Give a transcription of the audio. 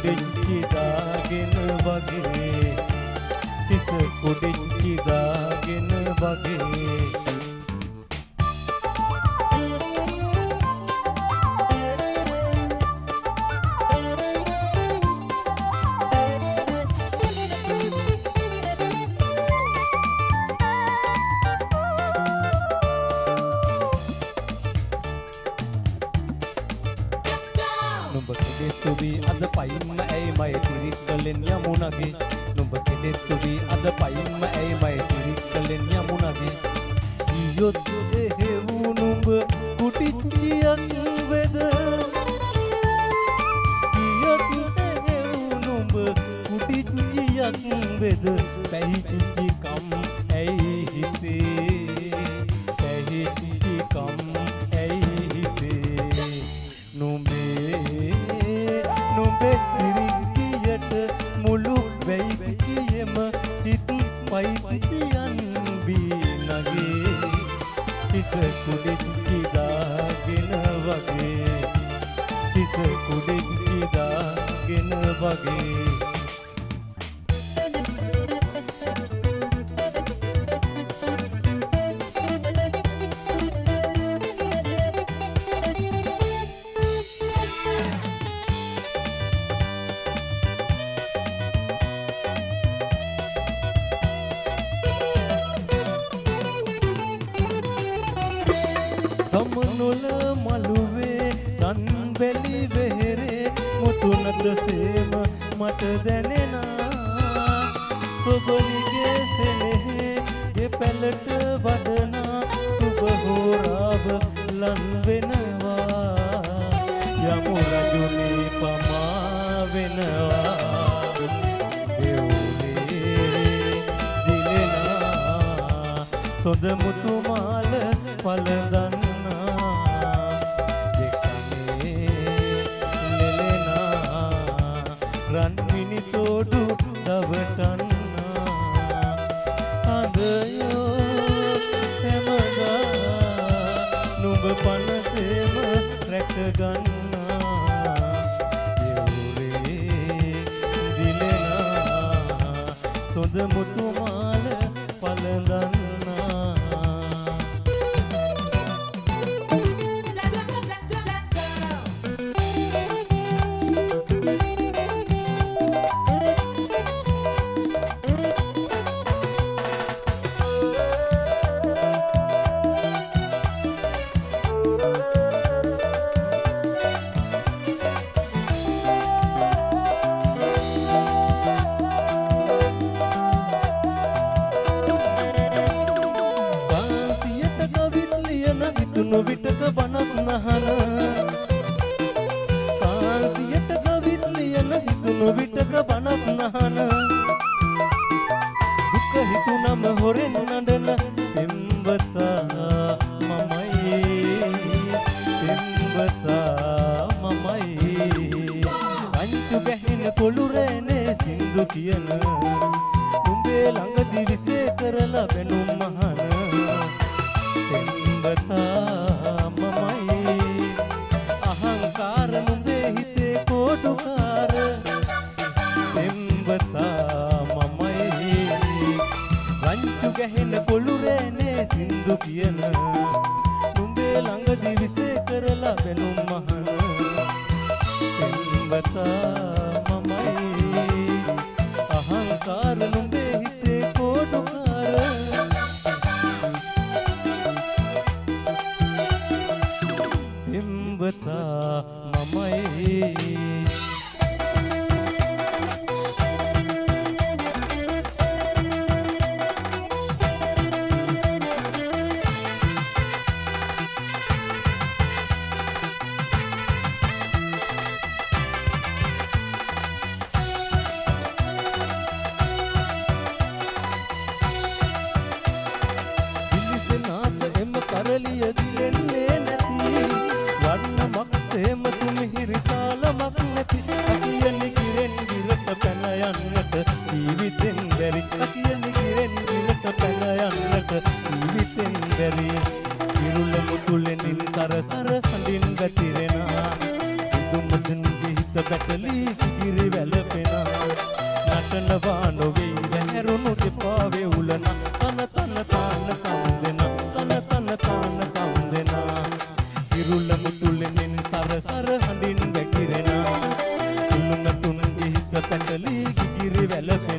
කුඩිච්චි දාගෙන වගේ හිත කුඩිච්චි දාගෙන වගේ නුඹ කෙදෙත්තු වී අද පයින්ම ඇයි මය තිරික්කලෙන් යමුණගේ නුඹ කෙදෙත්තු වී අද පයින්ම ඇයි මය තිරික්කලෙන් යමුණගේ ඊයොත් එහෙවු නුඹ කුටිච්චියක් වෙද ඊයොත් එහෙවු නුඹ කුටිච්චියක් වෙද පැහිච්චි කම් ඇයි හිතේ පැහිච්චි කම් ඇයි හිතේ නුඹේ තිරික්කියට මුළු වැයිකියම හිත් පයිකියන් බීනගේ හිත කුඩිච්චි දාගෙන වගේ හිත කුඩිච්චි දාගෙන වගේ ගමනොල මළුවේ රන් බැලි වෙහෙරේ මුතුනට සේම මට දැනෙනා සොබලිගේ සෙනෙහේ ගෙපැලට වඩනා සුබ හෝරාව ලන් වෙනවා යමු රජුනේ පමා වෙනවා දෙවුනේ දිලෙනා සොඳ මුතුමාල පළඳන් රන්මිනි තෝඩු දවටන්නා අදයෝ හැමදා නුඹ පනසේම රැකගන්නා දෙවුරේ දිලෙනා සොඳ මුතුමාල පළඳන්නා තුනු විටක බණක් නහන කාන්සියට ගවිත් ලියන හිතුණු විටක බණක් නහන දුක හිතුනම හොරෙන් නඩන පෙම්වතා මමයි අංචු බැහෙන කොළුරේනේ සින්දු කියන උඹේ ළඟදි විසේ කරලා බැනුම් මහන මමයි අහංකාර නුඹේ හිතේ කෝඩුකාර පෙම්වතා මමයි රංචු ගැහෙන කොළුරේනේ සින්දු කියන නුඹේ ළඟදි විසේ කරලා බැනුම් මහන පෙම්වතා මමයි අහංකාර නුඹේ හිතේ කෝඩුකාර පැටලී කිකිරි වැළපෙනා නටනවා නොවේ වැහැරුණු දෙපා වේවුලන තන තන තාන කම් දෙනා තන තන තාන කම් දෙනා ඉරුල මුතුලෙන් සර සර හඳින් වැగిරෙනා තුනුම තුන්ගේ හිත පැටලී කිකිරි වැළපෙනා